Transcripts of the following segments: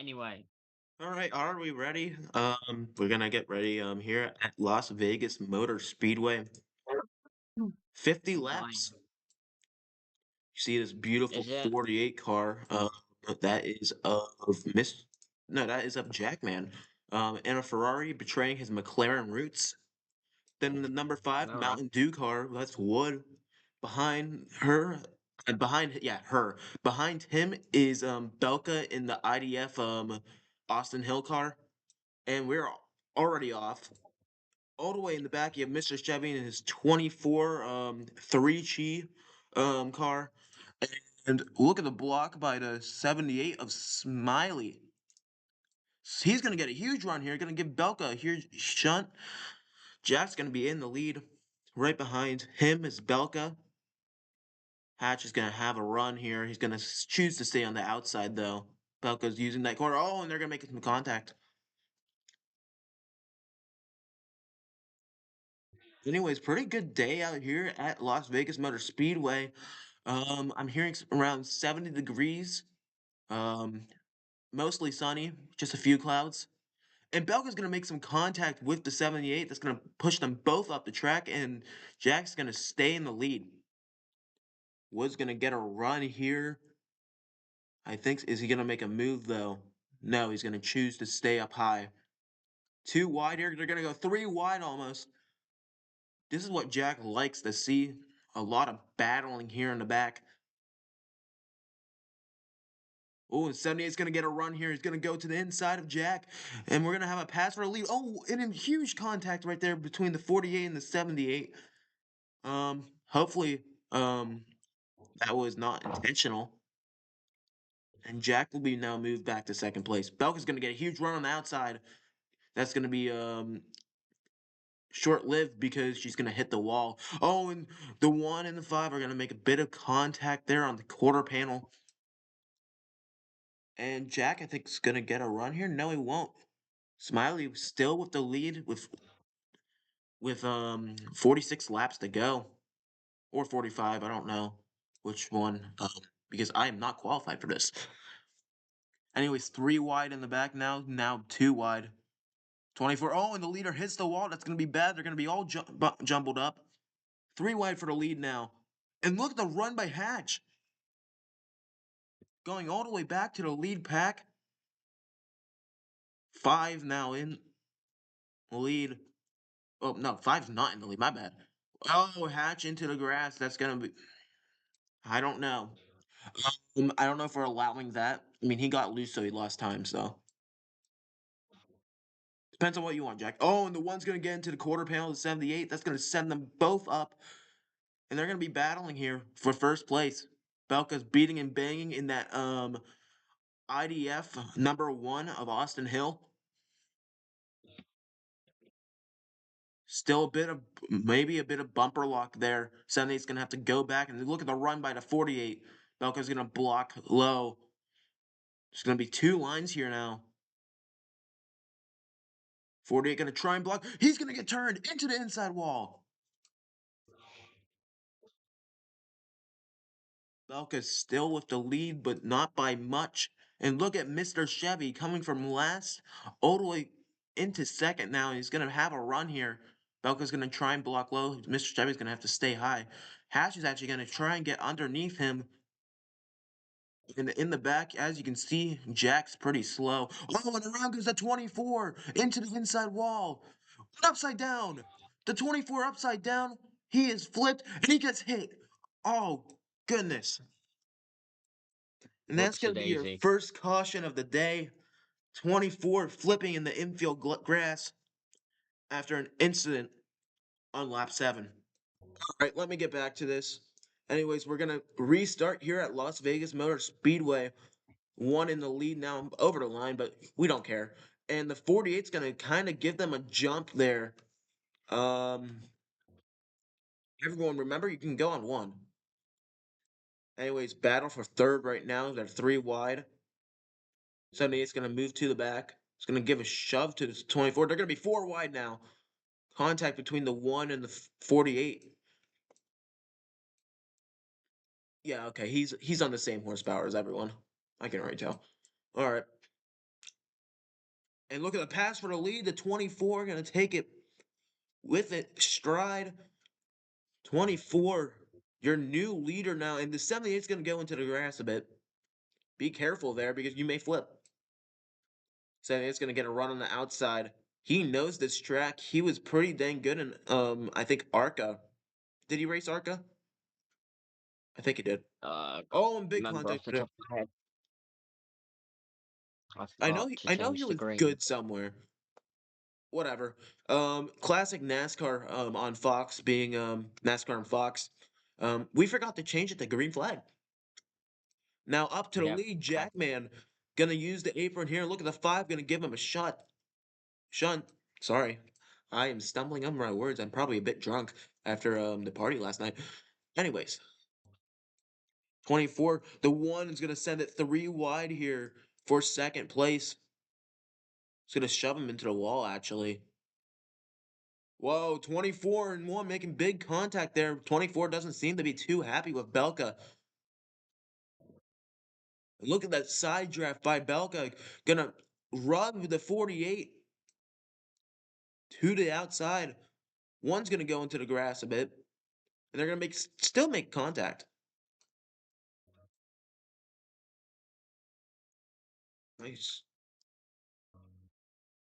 anyway. All right, are we ready? We're gonna get ready here at Las Vegas Motor Speedway. Hmm. 50 I'm fine. laps. You see this beautiful Is it? 48 car. That is of Miss no, that is of Jackman. In a Ferrari betraying his McLaren roots. Then the number 5 Alright. Mountain Dew car, that's Wood. Behind her behind yeah, her. Behind him is Belka in the IDF Austin Hill car. And we're already off. All the way in the back, you have Mr. Chevy in his 24 3 Chi car. And look at the block by the 78 of Smiley. He's going to get a huge run here. Going to give Belka a huge shunt. Jack's going to be in the lead. Right behind him is Belka. Hatch is going to have a run here. He's going to choose to stay on the outside, though. Belka's using that corner. Oh, and they're going to make some contact. Anyways, pretty good day out here at Las Vegas Motor Speedway. I'm hearing around 70 degrees. Um, Mostly sunny, just a few clouds. And Belka's gonna make some contact with the 78. That's gonna push them both up the track, and Jack's gonna stay in the lead. Wood's gonna get a run here. I think is he gonna make a move though? No, he's gonna choose to stay up high. Two wide here. They're gonna go three wide almost. This is what Jack likes to see. A lot of battling here in the back. Oh, and 78's going to get a run here. He's going to go to the inside of Jack, and we're going to have a pass for a lead. Oh, and a huge contact right there between the 48 and the 78. Hopefully, that was not intentional. And Jack will be now moved back to second place. Belka's going to get a huge run on the outside. That's going to be short-lived because she's going to hit the wall. Oh, and the 1 and the 5 are going to make a bit of contact there on the quarter panel. And Jack, I think, is going to get a run here. No, he won't. Smiley still with the lead with 46 laps to go, or 45. I don't know which one because I am not qualified for this. Anyways, three wide in the back now. Now two wide. 24. Oh, and the leader hits the wall. That's gonna be bad. They're gonna be all jumbled up. Three wide for the lead now. And look at the run by Hatch, going all the way back to the lead pack. Five now in the lead. Oh no, five's not in the lead. My bad. Oh, Hatch into the grass. That's gonna be. I don't know. I don't know if we're allowing that. I mean, he got loose, so he lost time. So depends on what you want, Jack. Oh, and the one's gonna get into the quarter panel of 78. That's gonna send them both up, and they're gonna be battling here for first place. Belka's beating and banging in that IDF number 1 of Austin Hill. Still a bit of maybe a bit of bumper lock there. 78's gonna have to go back and look at the run by the 48. Belka's gonna block low. There's gonna be two lines here now. 48 gonna try and block. He's gonna get turned into the inside wall. Belka's still with the lead, but not by much. And look at Mr. Chevy coming from last all the way into second now. He's gonna have a run here. Belka's gonna try and block low. Mr. Chevy's gonna have to stay high. Hash is actually gonna try and get underneath him. In the back, as you can see, Jack's pretty slow. Oh, and around goes the 24 into the inside wall. Upside down. The 24 upside down. He is flipped and he gets hit. Oh, goodness. And that's going Whoopsie to be your daisy. first caution of the day. 24 flipping in the infield grass after an incident on lap 7. All right, let me get back to this. Anyways, we're going to restart here at Las Vegas Motor Speedway. One in the lead now over the line, but we don't care. And the 48's going to kind of give them a jump there. Um, Everyone, remember you can go on one. Anyways, battle for third right now. They're three wide. 78's going to move to the back. It's going to give a shove to the 24. They're going to be four wide now. Contact between the 1 and the 48. Yeah, okay. He's on the same horsepower as everyone. I can already tell. All right. And look at the pass for the lead. The 24 going to take it with it stride. 24, your new leader now. And the 78 is going to go into the grass a bit. Be careful there because you may flip. 78 is going to get a run on the outside. He knows this track. He was pretty dang good in, I think, Arca. Did he race Arca? I think he did. Can't Oh, and big remember off contact the for him. top of my head. I forgot to I know he change the was green. good somewhere. Whatever. Classic NASCAR on Fox being NASCAR on Fox. We forgot to change it to green flag. Now up to the Yep. lead, Jackman gonna use the apron here. Look at the 5, gonna give him a shot. Shunt. Sorry, I am stumbling over my words. I'm probably a bit drunk after the party last night. Anyways, 24. The 1 is gonna send it 3 wide here for second place. It's gonna shove him into the wall actually. Whoa, 24 and 1 making big contact there. 24 doesn't seem to be too happy with Belka. Look at that side draft by Belka. Gonna rub the 48 to the outside. One's gonna go into the grass a bit. And they're gonna still make contact. Nice.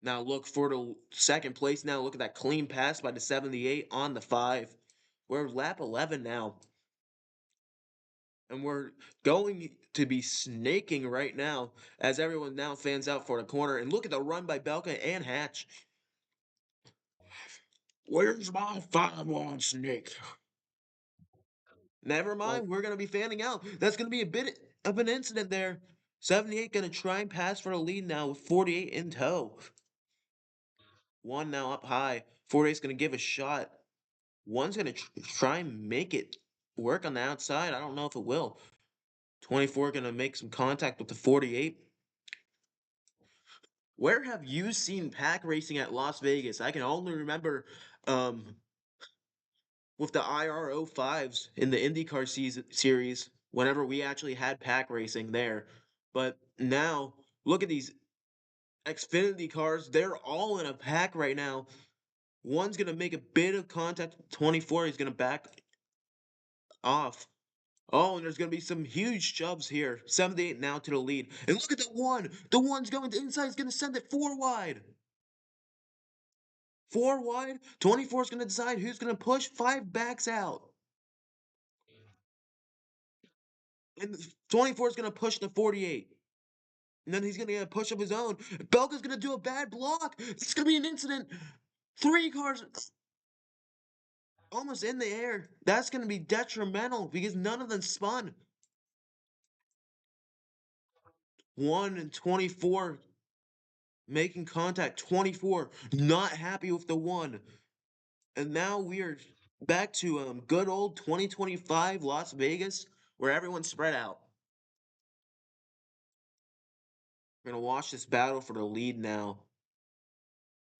Now look for the second place now. Look at that clean pass by the 78 on the 5. We're lap 11 now. And we're going to be snaking right now as everyone now fans out for the corner. And look at the run by Belka and Hatch. Where's my 5-1 snake? Never Well, mind, we're going to be fanning out. That's going to be a bit of an incident there. 78 going to try and pass for the lead now with 48 in tow. 1 now up high. 48's going to give a shot. 1's going to try and make it work on the outside. I don't know if it will. 24 going to make some contact with the 48. Where have you seen pack racing at Las Vegas? I can only remember um, with the IRO 5s in the IndyCar series whenever we actually had pack racing there. But now, look at these Xfinity cars. They're all in a pack right now. One's going to make a bit of contact. 24, he's going to back off. Oh, and there's going to be some huge shoves here. 78 now to the lead. And look at the 1. The 1's going to inside. He's going to send it 4 wide. 4 wide. 24 is going to decide who's going to push. 5 backs out. And 24 is going to push the 48. And then he's going to get a push of his own. Belka's going to do a bad block. It's going to be an incident. 3 cars almost in the air. That's going to be detrimental because none of them spun. 1 and 24 making contact. 24 not happy with the 1. And now we are back to good old 2025 Las Vegas where everyone's spread out. We're going to watch this battle for the lead now.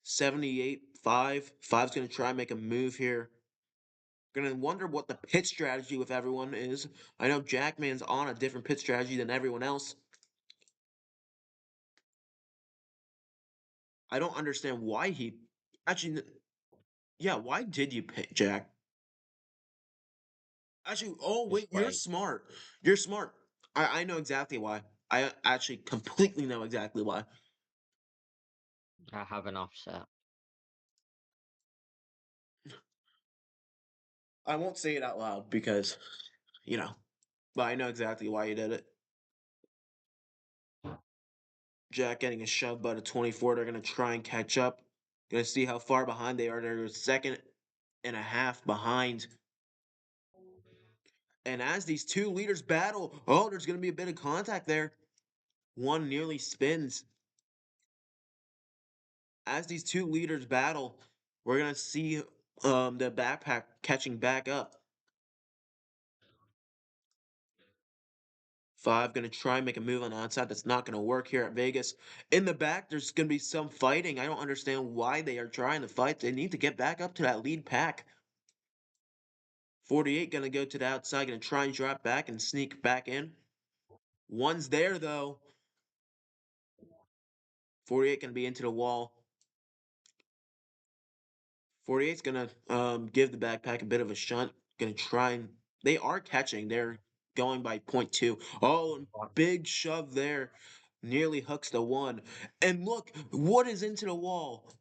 78 5. 5's going to try and make a move here. Gonna wonder what the pit strategy with everyone is. I know Jackman's on a different pit strategy than everyone else. I don't understand why he actually. Yeah, why did you pick Jack? Actually, oh just wait, you're wait. smart. You're smart. I know exactly why. I actually completely know exactly why. I have an offset. I won't say it out loud because, you know, but I know exactly why you did it. Jack getting a shove by the 24. They're gonna try and catch up. Gonna see how far behind they are. They're a second and a half behind. And as these two leaders battle, oh, there's going to be a bit of contact there. 1 nearly spins. As these two leaders battle, we're going to see the backpack catching back up. 5 going to try and make a move on the outside. That's not going to work here at Vegas. In the back, there's going to be some fighting. I don't understand why they are trying to fight. They need to get back up to that lead pack. 48 going to go to the outside, going to try and drop back and sneak back in. 1's there, though. 48 gonna be into the wall. 48's gonna give the backpack a bit of a shunt. Gonna try and they are catching. They're going by point two. Oh, and big shove there. Nearly hooks the one. And look, what is into the wall?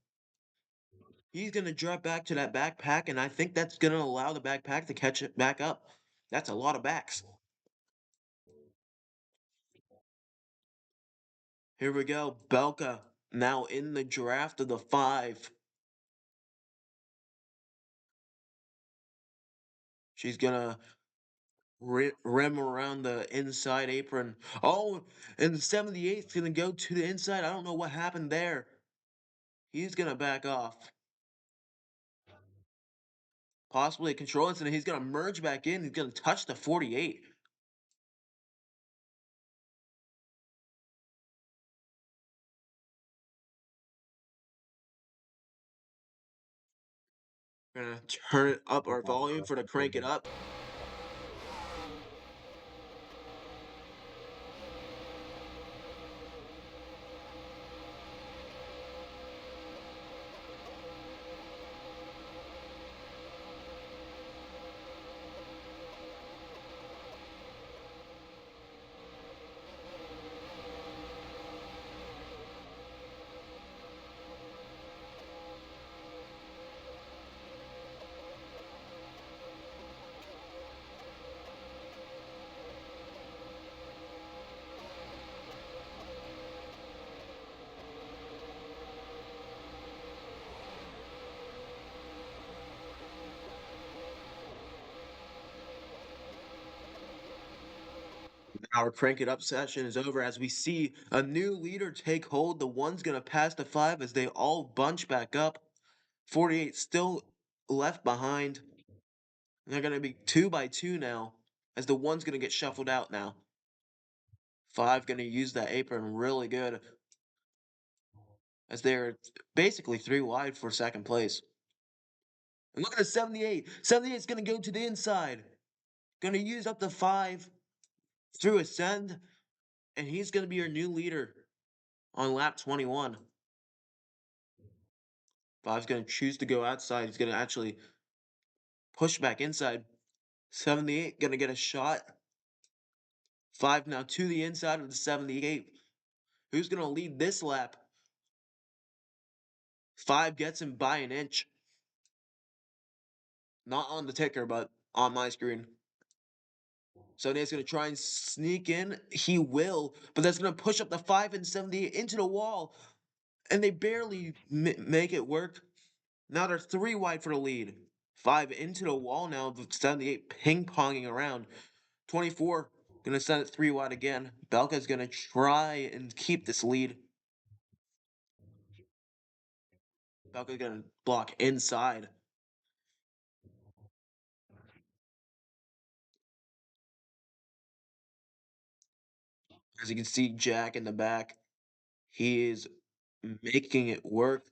He's gonna drop back to that backpack, and I think that's gonna allow the backpack to catch it back up. That's a lot of backs. Here we go. Belka now in the draft of the five. She's gonna rim around the inside apron. Oh, and the 78's gonna go to the inside. I don't know what happened there. He's gonna back off. Possibly a control incident. He's gonna merge back in. He's gonna touch the 48. We're gonna turn it up our volume for to crank it up. Our crank it up session is over as we see a new leader take hold. The one's gonna pass the five as they all bunch back up. 48 still left behind. And they're gonna be two by two now, as the one's gonna get shuffled out now. Five gonna use that apron really good, as they're basically three wide for second place. And look at the 78. 78 is gonna go to the inside. Gonna use up the five through ascend, and he's gonna be your new leader on lap 21. Five's gonna choose to go outside. He's gonna actually push back inside. 78 gonna get a shot. Five now to the inside of the 78. Who's gonna lead this lap? Five gets him by an inch. Not on the ticker, but on my screen. 78's gonna try and sneak in. He will, but that's gonna push up the five and 78 into the wall. And they barely make it work. Now they're three wide for the lead. Five into the wall now. The 78 ping ponging around. 24 gonna send it three wide again. Belka's gonna try and keep this lead. Belka's gonna block inside. As you can see, Jack in the back. He is making it work.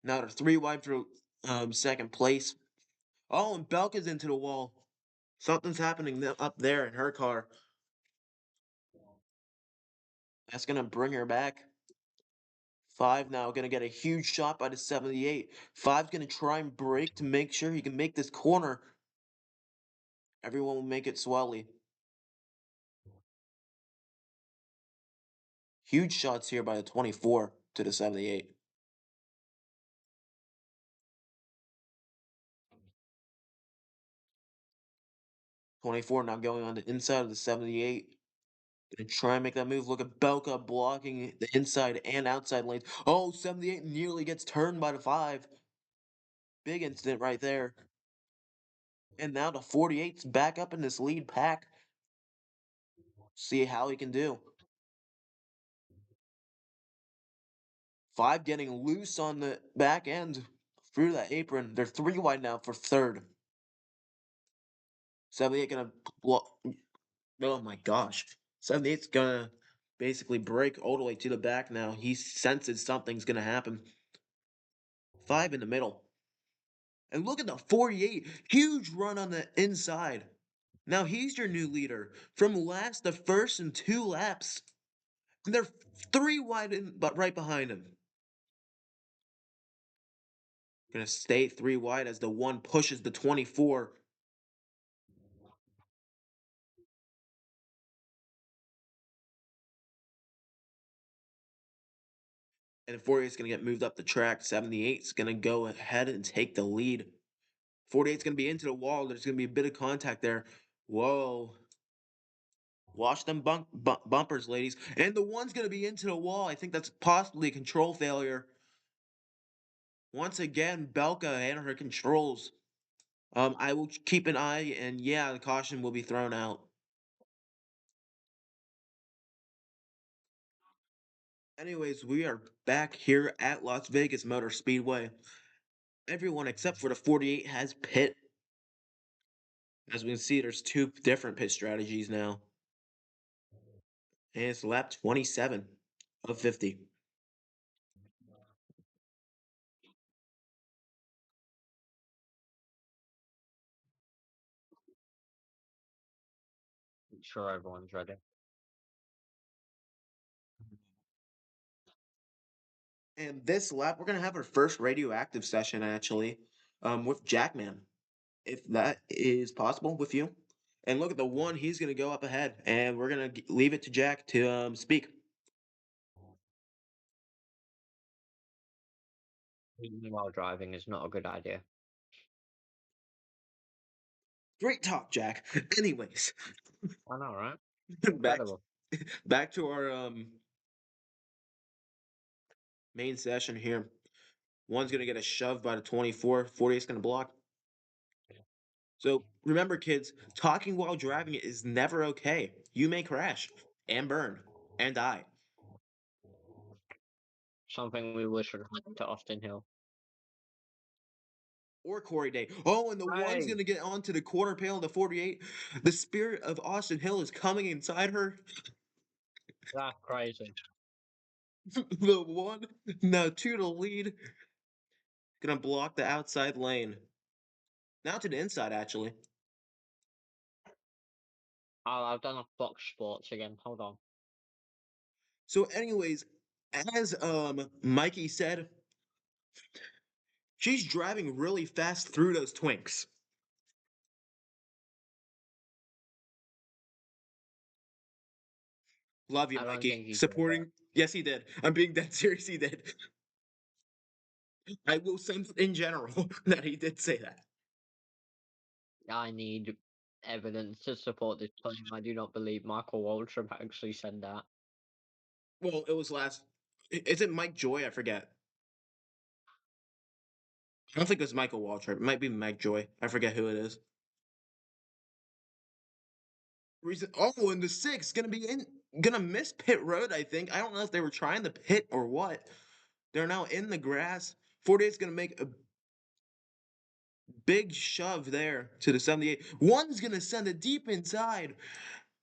Now they're three wide for second place. Oh, and Belka's into the wall. Something's happening up there in her car. That's gonna bring her back. Five now gonna get a huge shot by the 78. Five's gonna try and brake to make sure he can make this corner. Everyone will make it swelly. Huge shots here by the 24 to the 78. 24 now going on the inside of the 78. Gonna try and make that move. Look at Belka blocking the inside and outside lanes. Oh, 78 nearly gets turned by the 5. Big incident right there. And now the 48's back up in this lead pack. See how he can do. 5 getting loose on the back end through that apron. They're three wide now for third. 78 gonna block. Oh my gosh. 78's gonna basically break all the way to the back now. He senses something's gonna happen. 5 in the middle. And look at the 48. Huge run on the inside. Now he's your new leader. From last to first in 2 laps. And they're 3 wide but right behind him. Gonna stay 3 wide as the 1 pushes the 24. And 48 is gonna get moved up the track. 78 is gonna go ahead and take the lead. 48 is gonna be into the wall. There's gonna be a bit of contact there. Whoa. Watch them bumpers, ladies. And the one's gonna be into the wall. I think that's possibly a control failure. Once again, Belka and her controls. I will keep an eye, and yeah, the caution will be thrown out. Anyways, we are back here at Las Vegas Motor Speedway. Everyone except for the 48 has pit. As we can see, there's 2 different pit strategies now. And it's lap 27 of 50. I'm sure everyone's ready. And this lap, we're gonna have our first radioactive session actually, with Jackman, if that is possible with you. And look at the 1, he's gonna go up ahead, and we're gonna leave it to Jack to speak. Eating while driving is not a good idea. Great talk, Jack. Anyways, I know, right? back Incredible. back to our main session here. One's gonna get a shove by the 24. 48's gonna block. So remember, kids, talking while driving is never okay. You may crash and burn and die. Something we wish would happen to Austin Hill. Or Corey Day. Oh, and the one's Hey, gonna get onto the quarter pail of the 48. The spirit of Austin Hill is coming inside her. that's crazy. The 1 now 2 to lead. Gonna block the outside lane. Now to the inside, actually. Oh, I've done a Fox Sports again. Hold on. So, anyways, as Mikey said, she's driving really fast through those twinks. Love you, I don't Mikey. think he did that. Supporting. Yes, he did. I'm being dead serious. He did. I will send it in general that he did say that. I need evidence to support this claim. I do not believe Michael Waltrip actually said that. Well, it was last. Is it Mike Joy? I forget. I don't think it was Michael Waltrip. It might be Mike Joy. I forget who it is. Reason. Oh, and the 6 gonna be in. Gonna miss pit road. I think. I don't know if they were trying to pit or what. They're now in the grass. 48's gonna make a big shove there to the 78. One's gonna send it deep inside.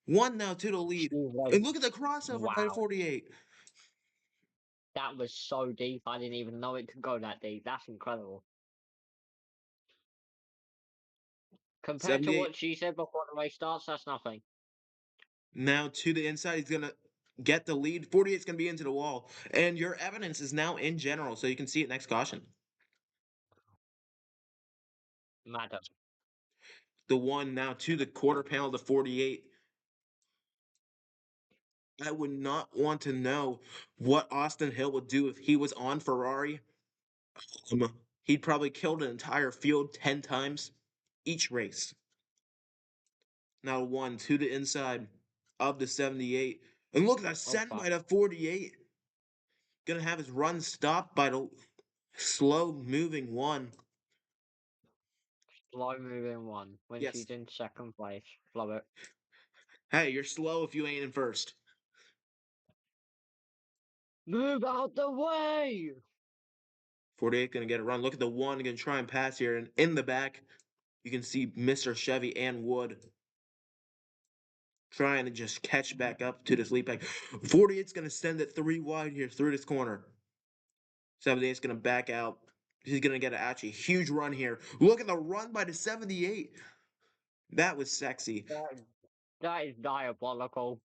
1 now to the lead. Steve Wade. And look at the crossover by the Wow. 48. That was so deep. I didn't even know it could go that deep. That's incredible. Compared to 78 what she said before the race starts, that's nothing. now to the inside. He's gonna get the lead. 48's gonna be into the wall. And your evidence is now in general, so you can see it next caution. Madam. The 1 now to the quarter panel to 48. I would not want to know what Austin Hill would do if he was on Ferrari. He'd probably killed an entire field 10 times each race. Now 1 to the inside of the 78. And look at that Oh, send fuck. by the 48. Gonna have his run stopped by the slow moving 1. Slow moving one when Yes. she's in second place. Love it. Hey, you're slow if you ain't in first. Move out the way! 48 gonna get a run. Look at the 1 gonna try and pass here. And in the back, you can see Mr. Chevy and Wood trying to just catch back up to this lead pack. 48's gonna send it 3 wide here through this corner. 78's gonna back out. He's gonna get actually a huge run here. Look at the run by the 78. That was sexy. That, that is diabolical.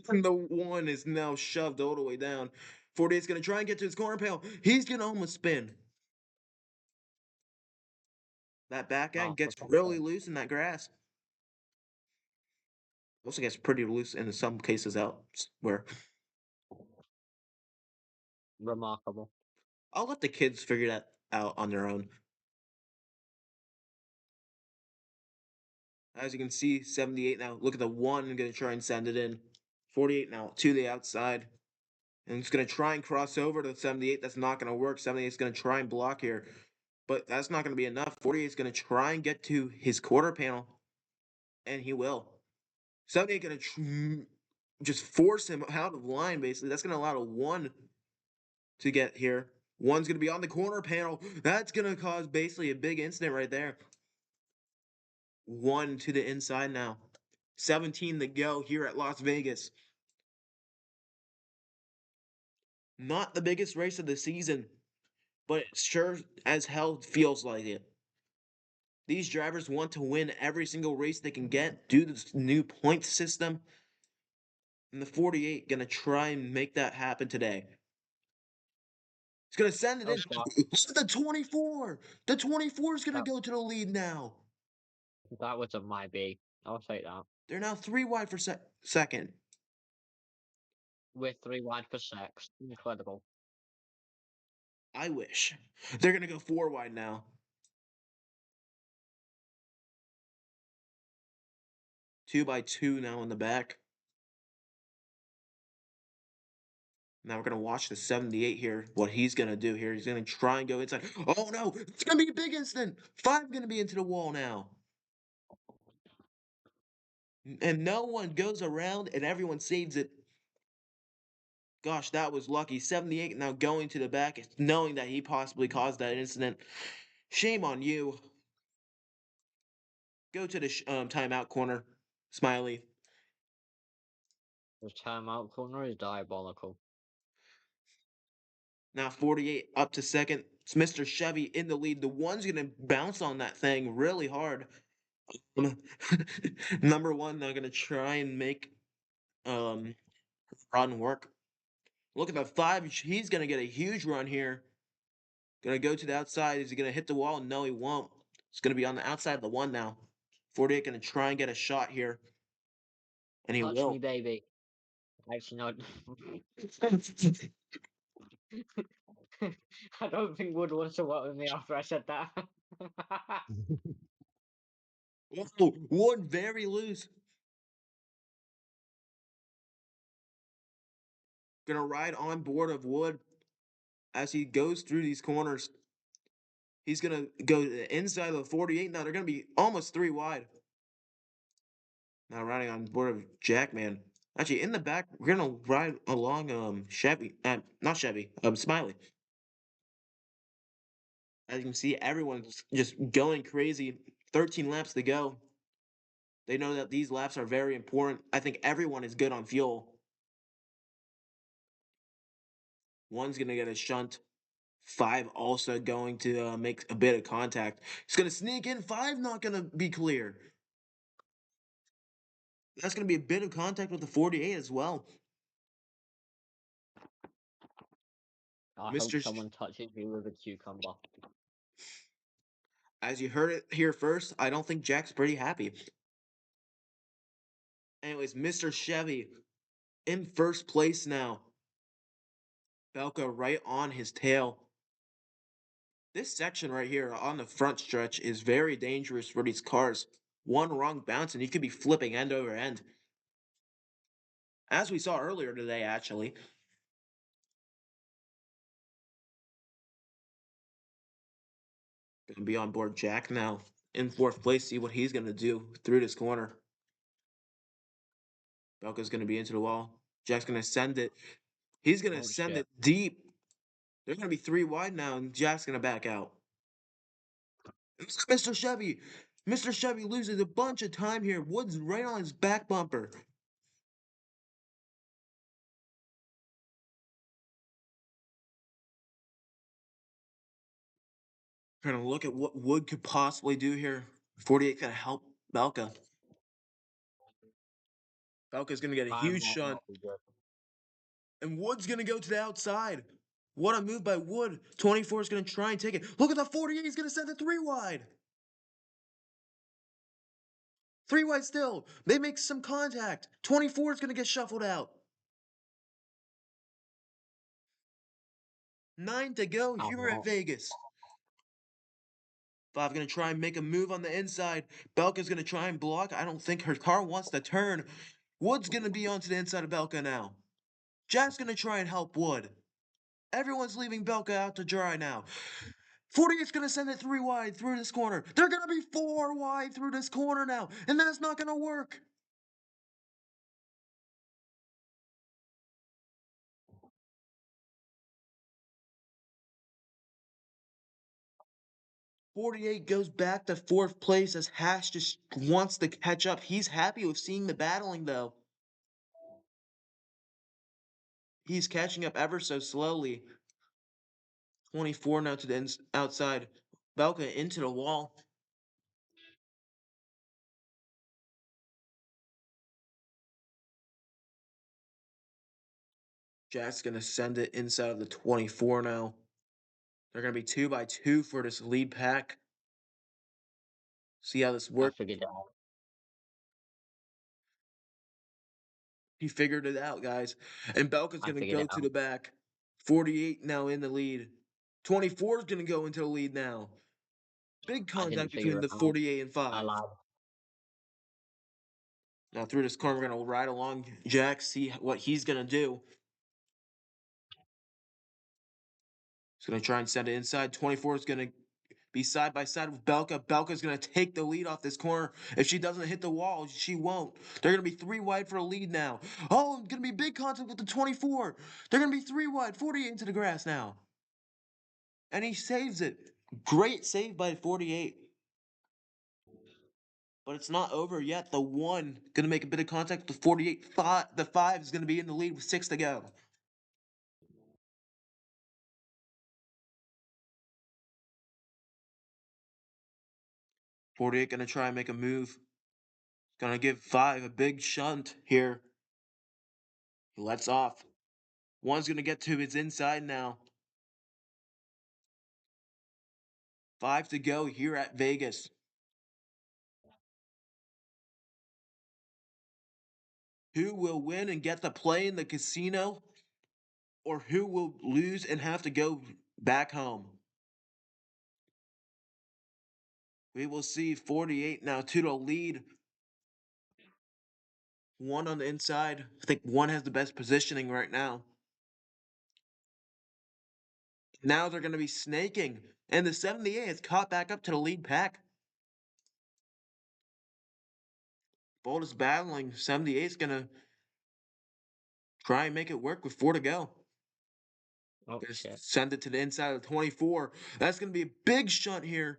And the one is now shoved all the way down. 48's gonna try and get to his corner panel. He's gonna almost spin. That back Oh, end for gets fuck's really sake. loose in that grass. Also gets pretty loose in some cases out where Remarkable. I'll let the kids figure that out on their own. As you can see, 78 now. Look at the one gonna try and send it in. 48 now to the outside. And it's gonna try and cross over to 78. That's not gonna work. 78 is gonna try and block here. But that's not gonna be enough. 48 is gonna try and get to his quarter panel. And he will. 78 gonna just force him out of line, basically. That's gonna allow a one to get here. One's gonna be on the corner panel. That's gonna cause basically a big incident right there. One to the inside now. 17 to go here at Las Vegas. Not the biggest race of the season, but it sure as hell feels like it. These drivers want to win every single race they can get due to this new point system. And the 48 gonna try and make that happen today. He's gonna send it Oh, in. fuck. The 24. The 24 is gonna That, go to the lead now. that was a my B. I'll take that. They're now 3 wide for second. We're 3 wide for sex. Incredible. I wish. They're gonna go 4 wide now. 2 by 2 now in the back. Now we're gonna watch the 78 here. What he's gonna do here? He's gonna try and go inside. Oh no! It's gonna be a big incident. 5 gonna be into the wall now, and no one goes around, and everyone saves it. Gosh, that was lucky. 78 now going to the back, knowing that he possibly caused that incident. Shame on you. Go to the timeout corner, Smiley. The timeout corner is diabolical. Now 48 up to second. It's Mr. Chevy in the lead. The one's gonna bounce on that thing really hard. Number one, they're gonna try and make um run work. Look at the 5. He's gonna get a huge run here. Gonna go to the outside. Is he gonna hit the wall? No, he won't. It's gonna be on the outside of the one now. 48 gonna try and get a shot here, and he Touch me, will. baby. Actually, no. I don't think Wood wants to work with me after I said that. Whoa, one very loose. Gonna ride on board of Wood as he goes through these corners. He's gonna go to the inside of the 48. Now they're gonna be almost 3 wide. Now riding on board of Jackman. Actually, in the back, we're gonna ride along Chevy, not Chevy, Smiley. As you can see, everyone's just going crazy. 13 laps to go. They know that these laps are very important. I think everyone is good on fuel. One's gonna get a shunt. 5 also going to make a bit of contact. He's gonna sneak in. 5 not gonna be clear. That's gonna be a bit of contact with the 48 as well. I hope Mr. someone touches me with a cucumber. As you heard it here first, I don't think Jack's pretty happy. Anyways, Mr. Chevy in first place now. Belka right on his tail. This section right here on the front stretch is very dangerous for these cars. One wrong bounce and you could be flipping end over end. As we saw earlier today, actually. Gonna be on board Jack now. In fourth place, see what he's gonna do through this corner. Belka's gonna be into the wall. Jack's gonna send it. He's gonna Oh send shit. it deep. They're gonna be 3 wide now, and Jack's gonna back out. Mr. Chevy. Mr. Chevy loses a bunch of time here. Wood's right on his back bumper. Trying to look at what Wood could possibly do here. 48 gonna help Belka. Belka's gonna get a That huge might shunt. not be good. And Wood's gonna go to the outside. What a move by Wood. 24 is gonna try and take it. Look at the 48. He's gonna send it three wide. Three wide still. They make some contact. 24 is gonna get shuffled out. 9 to go I'm here at not. Vegas. Five gonna try and make a move on the inside. Belka's gonna try and block. I don't think her car wants to turn. Wood's gonna be onto the inside of Belka now. Jack's gonna try and help Wood. Everyone's leaving Belka out to dry now. 48's gonna send it three wide through this corner. They're gonna be four wide through this corner now, and that's not gonna work. 48 goes back to fourth place as Hash just wants to catch up. He's happy with seeing the battling though. He's catching up ever so slowly. 24 now to the outside. Belka into the wall. Jack's gonna send it inside of the 24 now. They're gonna be 2 by 2 for this lead pack. See how this I works. figured it out. He figured it out, guys. And Belka's I gonna figured go it to out. the back. 48 now in the lead. 24 is gonna go into the lead now. Big I didn't contact between figure it the out. 48 and I 5. lied. Now through this corner, we're gonna ride along Jack, see what he's gonna do. He's gonna try and send it inside. 24 is gonna be side by side with Belka. Belka's gonna take the lead off this corner. If she doesn't hit the wall, she won't. They're gonna be three wide for a lead now. Oh, gonna be big contact with the 24. They're gonna be three wide, 48 into the grass now. And he saves it. Great save by 48. But it's not over yet. The one gonna make a bit of contact with the 48. The five is gonna be in the lead with 6 to go. 48 gonna try and make a move. Gonna give 5 a big shunt here. He lets off. One's gonna get to his inside now. 5 to go here at Vegas. Who will win and get to play in the casino? Or who will lose and have to go back home? We will see 48 now to the lead. One on the inside. I think one has the best positioning right now. Now they're going to be snaking. And the 78 is caught back up to the lead pack. Bold is battling. 78 is going to try and make it work with 4 to go. Oh Gonna shit. send it to the inside of the 24. That's going to be a big shunt here.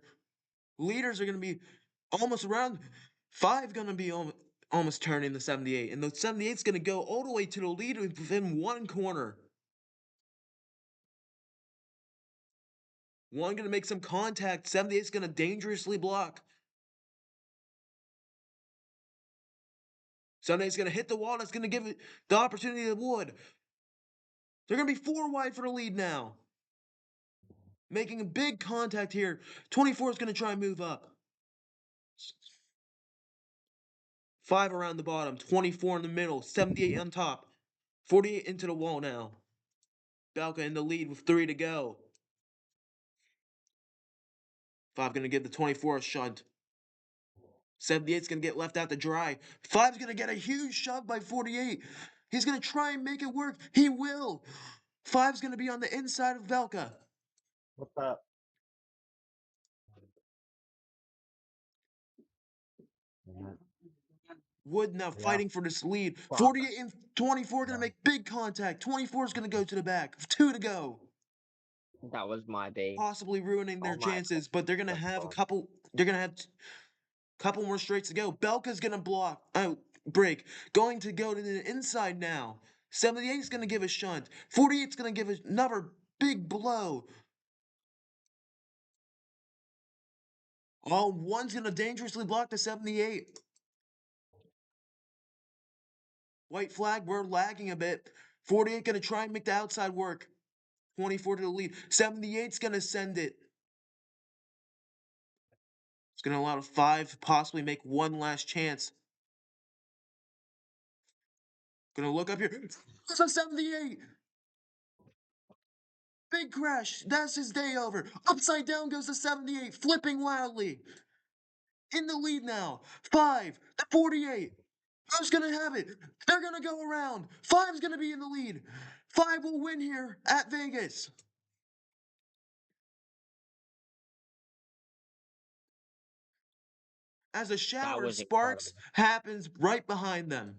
Leaders are going to be almost around. 5 going to be almost turning the 78. And the 78 is going to go all the way to the lead within one corner. One going to make some contact. 78 is going to dangerously block. 78 is going to hit the wall. That's going to give it the opportunity to Wood. They're going to be 4 wide for the lead now. Making a big contact here. 24 is going to try and move up. 5 around the bottom. 24 in the middle. 78 on top. 48 into the wall now. Balka in the lead with 3 to go. 5 going to give the 24 a shunt. 78's going to get left out to dry. 5's going to get a huge shove by 48. He's going to try and make it work. He will. 5's going to be on the inside of Velka. What's up? Yeah. Wood now Yeah. fighting for this lead. Fuck. 48 and 24 going to Yeah. make big contact. 24 is going to go to the back. 2 to go. That was my B. Possibly ruining their Oh my chances, but they're going to have a god. couple. They're going to have couple more straights to go. Belka's going to block. Oh, break. Going to go to the inside now. 78 is going to give a shunt. 48 is going to give another big blow. Oh, one's going to dangerously block the 78. White flag, we're lagging a bit. 48 gonna try and make the outside work. 24 to the lead. 78's gonna send it. It's gonna allow 5 possibly make one last chance. Gonna look up here. It's a 78! Big crash. That's his day over. Upside down goes the 78, flipping wildly. In the lead now. 5 to 48. Who's gonna have it? They're gonna go around. 5's gonna be in the lead. 5 will win here at Vegas. As a That shower of was sparks incredible. happens right behind them.